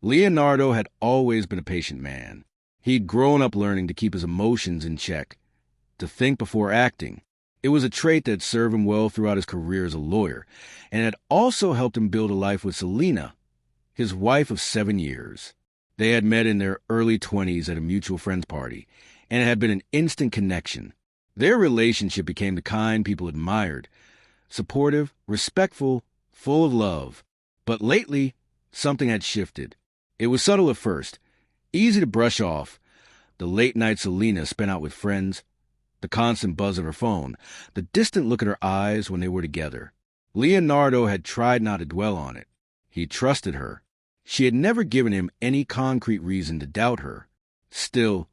Leonardo had always been a patient man. He'd grown up learning to keep his emotions in check, to think before acting. It was a trait that served him well throughout his career as a lawyer, and had also helped him build a life with Selena, his wife of 7 years. They had met in their early 20s at a mutual friend's party, and it had been an instant connection. Their relationship became the kind people admired, supportive, respectful, full of love. But lately, something had shifted. It was subtle at first, easy to brush off. The late night Selena spent out with friends, the constant buzz of her phone, the distant look in her eyes when they were together. Leonardo had tried not to dwell on it. He trusted her. She had never given him any concrete reason to doubt her. Still,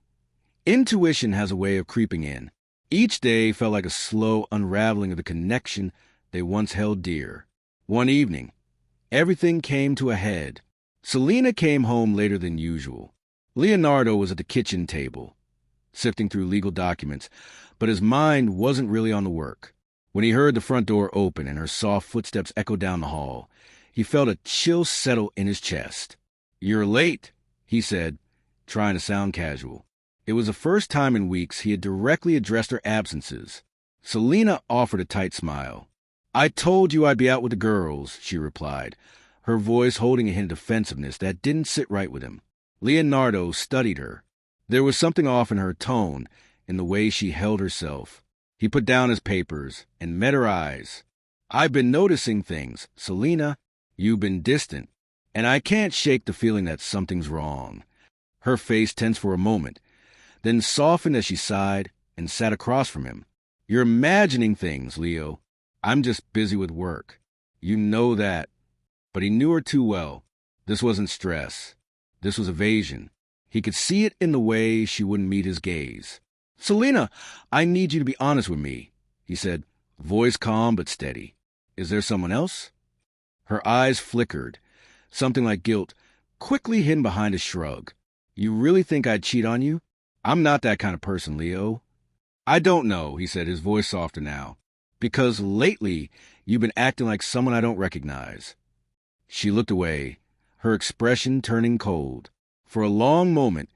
intuition has a way of creeping in. Each day felt like a slow unraveling of the connection they once held dear. One evening, everything came to a head. Selena came home later than usual. Leonardo was at the kitchen table, sifting through legal documents, but his mind wasn't really on the work. When he heard the front door open and her soft footsteps echo down the hall, he felt a chill settle in his chest. "You're late," he said, trying to sound casual. It was the first time in weeks he had directly addressed her absences. Selena offered a tight smile. "I told you I'd be out with the girls," she replied, her voice holding a hint of defensiveness that didn't sit right with him. Leonardo studied her. There was something off in her tone, in the way she held herself. He put down his papers and met her eyes. "I've been noticing things, Selena. You've been distant, and I can't shake the feeling that something's wrong." Her face tensed for a moment, then softened as she sighed and sat across from him. "You're imagining things, Leo. I'm just busy with work. You know that." But he knew her too well. This wasn't stress. This was evasion. He could see it in the way she wouldn't meet his gaze. "Selena, I need you to be honest with me," he said, voice calm but steady. "Is there someone else?" Her eyes flickered, something like guilt, quickly hidden behind a shrug. "You really think I'd cheat on you? I'm not that kind of person, Leo." "I don't know," he said, his voice softer now. "Because lately you've been acting like someone I don't recognize." She looked away, her expression turning cold. For a long moment,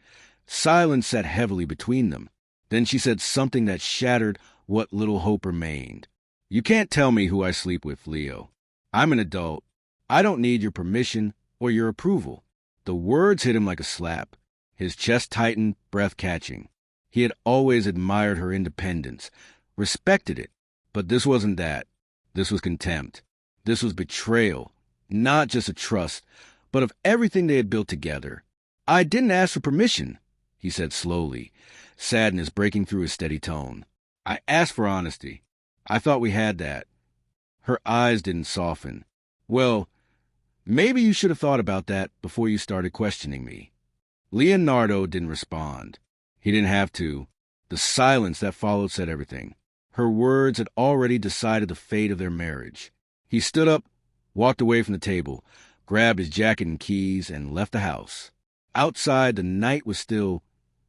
silence sat heavily between them. Then she said something that shattered what little hope remained. "You can't tell me who I sleep with, Leo. I'm an adult. I don't need your permission or your approval." The words hit him like a slap. His chest tightened, breath catching. He had always admired her independence, respected it. But this wasn't that. This was contempt. This was betrayal, not just of trust, but of everything they had built together. "I didn't ask for permission," he said slowly, sadness breaking through his steady tone. "I asked for honesty. I thought we had that." Her eyes didn't soften. "Well, maybe you should have thought about that before you started questioning me." Leonardo didn't respond. He didn't have to. The silence that followed said everything. Her words had already decided the fate of their marriage. He stood up, walked away from the table, grabbed his jacket and keys, and left the house. Outside, the night was still,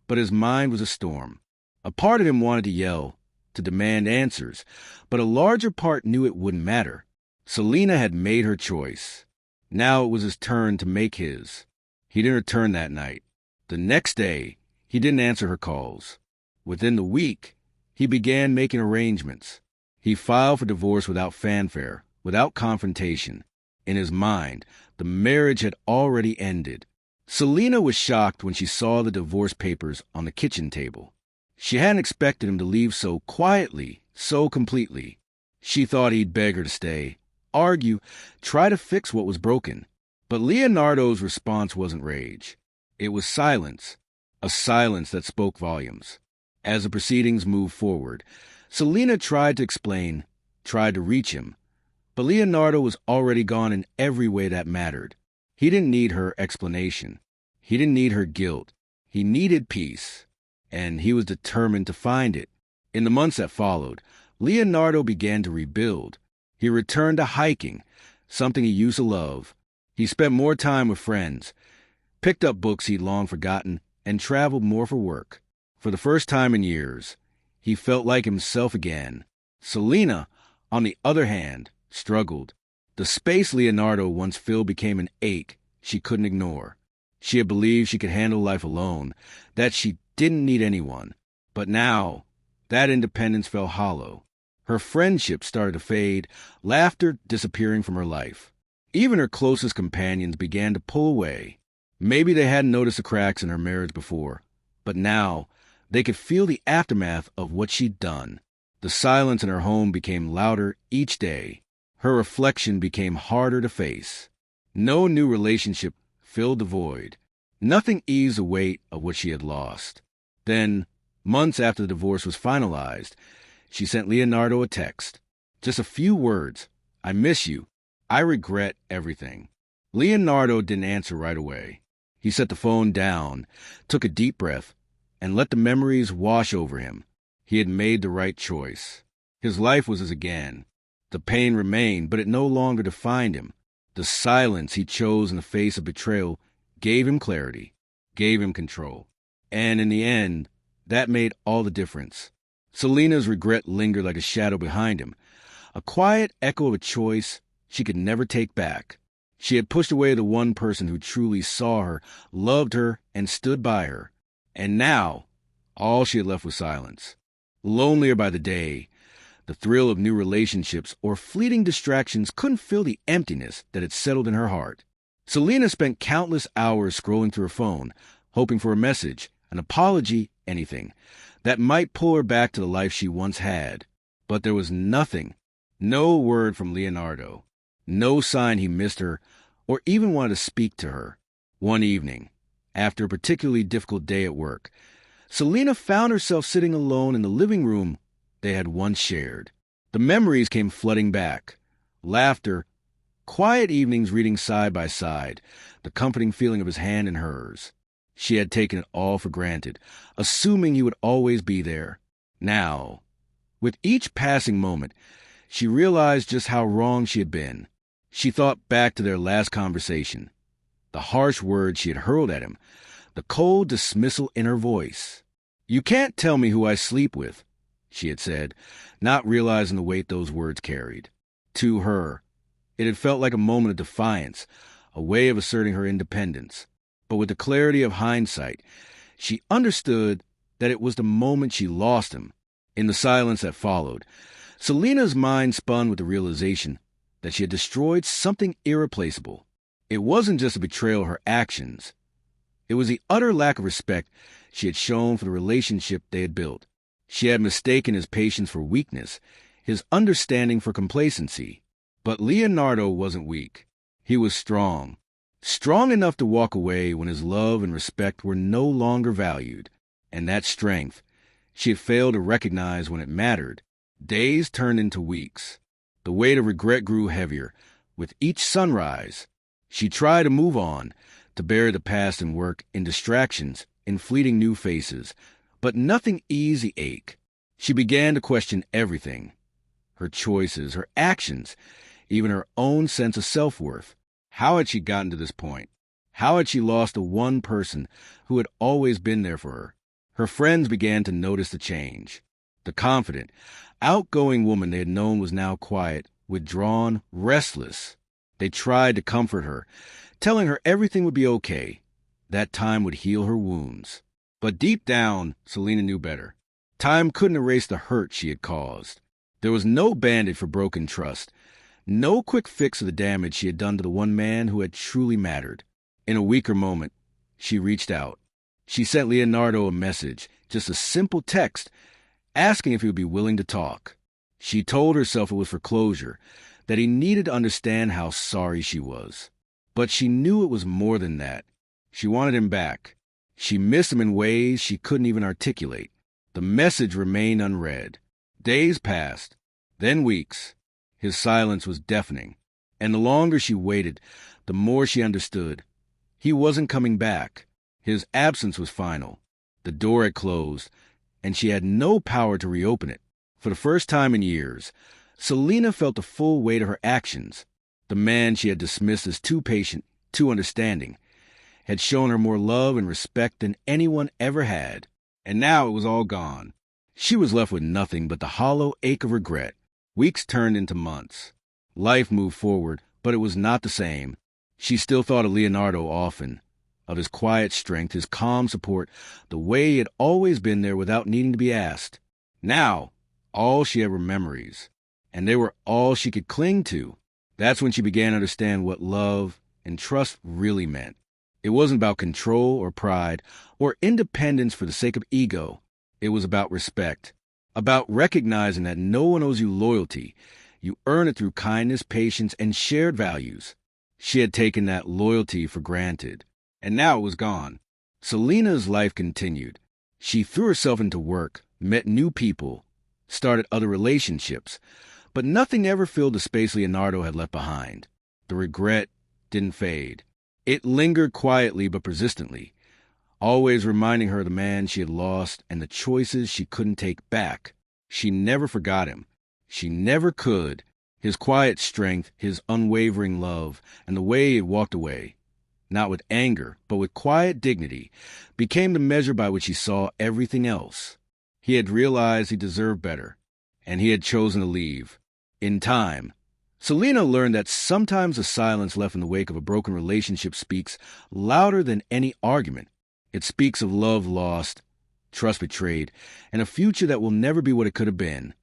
but his mind was a storm. A part of him wanted to yell, to demand answers, but a larger part knew it wouldn't matter. Selena had made her choice. Now it was his turn to make his. He didn't return that night. The next day, he didn't answer her calls. Within the week, he began making arrangements. He filed for divorce without fanfare, without confrontation. In his mind, the marriage had already ended. Selena was shocked when she saw the divorce papers on the kitchen table. She hadn't expected him to leave so quietly, so completely. She thought he'd beg her to stay, argue, try to fix what was broken. But Leonardo's response wasn't rage. It was silence, a silence that spoke volumes. As the proceedings moved forward, Selena tried to explain, tried to reach him. But Leonardo was already gone in every way that mattered. He didn't need her explanation. He didn't need her guilt. He needed peace. And he was determined to find it. In the months that followed, Leonardo began to rebuild. He returned to hiking, something he used to love. He spent more time with friends, picked up books he'd long forgotten, and traveled more for work. For the first time in years, he felt like himself again. Selena, on the other hand, struggled. The space Leonardo once filled became an ache she couldn't ignore. She had believed she could handle life alone, that she didn't need anyone. But now, that independence fell hollow. Her friendships started to fade, laughter disappearing from her life. Even her closest companions began to pull away. Maybe they hadn't noticed the cracks in her marriage before, but now they could feel the aftermath of what she'd done. The silence in her home became louder each day. Her reflection became harder to face. No new relationship filled the void. Nothing eased the weight of what she had lost. Then, months after the divorce was finalized, she sent Leonardo a text. Just a few words. I miss you. I regret everything. Leonardo didn't answer right away. He set the phone down, took a deep breath, and let the memories wash over him. He had made the right choice. His life was his again. The pain remained, but it no longer defined him. The silence he chose in the face of betrayal gave him clarity, gave him control. And in the end, that made all the difference. Selina's regret lingered like a shadow behind him, a quiet echo of a choice she could never take back. She had pushed away the one person who truly saw her, loved her, and stood by her. And now, all she had left was silence. Lonelier by the day, the thrill of new relationships or fleeting distractions couldn't fill the emptiness that had settled in her heart. Selina spent countless hours scrolling through her phone, hoping for a message, an apology, anything that might pull her back to the life she once had. But there was nothing, no word from Leonardo, no sign he missed her or even wanted to speak to her. One evening, after a particularly difficult day at work, Selina found herself sitting alone in the living room they had once shared. The memories came flooding back. Laughter, quiet evenings reading side by side, the comforting feeling of his hand in hers. She had taken it all for granted, assuming he would always be there. Now, with each passing moment, she realized just how wrong she had been. She thought back to their last conversation, the harsh words she had hurled at him, the cold dismissal in her voice. "You can't tell me who I sleep with," she had said, not realizing the weight those words carried. To her, it had felt like a moment of defiance, a way of asserting her independence. But with the clarity of hindsight, she understood that it was the moment she lost him. In the silence that followed, Selina's mind spun with the realization that she had destroyed something irreplaceable. It wasn't just a betrayal of her actions. It was the utter lack of respect she had shown for the relationship they had built. She had mistaken his patience for weakness, his understanding for complacency. But Leonardo wasn't weak. He was strong. Strong enough to walk away when his love and respect were no longer valued. And that strength she had failed to recognize when it mattered. Days turned into weeks. The weight of regret grew heavier. With each sunrise, she tried to move on, to bury the past in work, in distractions, in fleeting new faces. But nothing eased the ache. She began to question everything. Her choices, her actions, even her own sense of self-worth. How had she gotten to this point? How had she lost the one person who had always been there for her? Her friends began to notice the change. The confident, outgoing woman they had known was now quiet, withdrawn, restless. They tried to comfort her, telling her everything would be okay. That time would heal her wounds. But deep down, Selina knew better. Time couldn't erase the hurt she had caused. There was no band-aid for broken trust. No quick fix of the damage she had done to the one man who had truly mattered. In a weaker moment, she reached out. She sent Leonardo a message, just a simple text, asking if he would be willing to talk. She told herself it was for closure, that he needed to understand how sorry she was. But she knew it was more than that. She wanted him back. She missed him in ways she couldn't even articulate. The message remained unread. Days passed, then weeks. His silence was deafening, and the longer she waited, the more she understood. He wasn't coming back. His absence was final. The door had closed, and she had no power to reopen it. For the first time in years, Selina felt the full weight of her actions. The man she had dismissed as too patient, too understanding, had shown her more love and respect than anyone ever had. And now it was all gone. She was left with nothing but the hollow ache of regret. Weeks turned into months. Life moved forward, but it was not the same. She still thought of Leonardo often. of his quiet strength, his calm support, the way he had always been there without needing to be asked. Now, all she had were memories, and they were all she could cling to. That's when she began to understand what love and trust really meant. It wasn't about control or pride or independence for the sake of ego. It was about respect, about recognizing that no one owes you loyalty. You earn it through kindness, patience, and shared values. She had taken that loyalty for granted, and now it was gone. Selena's life continued. She threw herself into work, met new people, started other relationships, but nothing ever filled the space Leonardo had left behind. The regret didn't fade. It lingered quietly but persistently, always reminding her of the man she had lost and the choices she couldn't take back. She never forgot him. She never could. His quiet strength, his unwavering love, and the way he had walked away, not with anger, but with quiet dignity, became the measure by which he saw everything else. He had realized he deserved better, and he had chosen to leave. In time, Selena learned that sometimes the silence left in the wake of a broken relationship speaks louder than any argument. It speaks of love lost, trust betrayed, and a future that will never be what it could have been.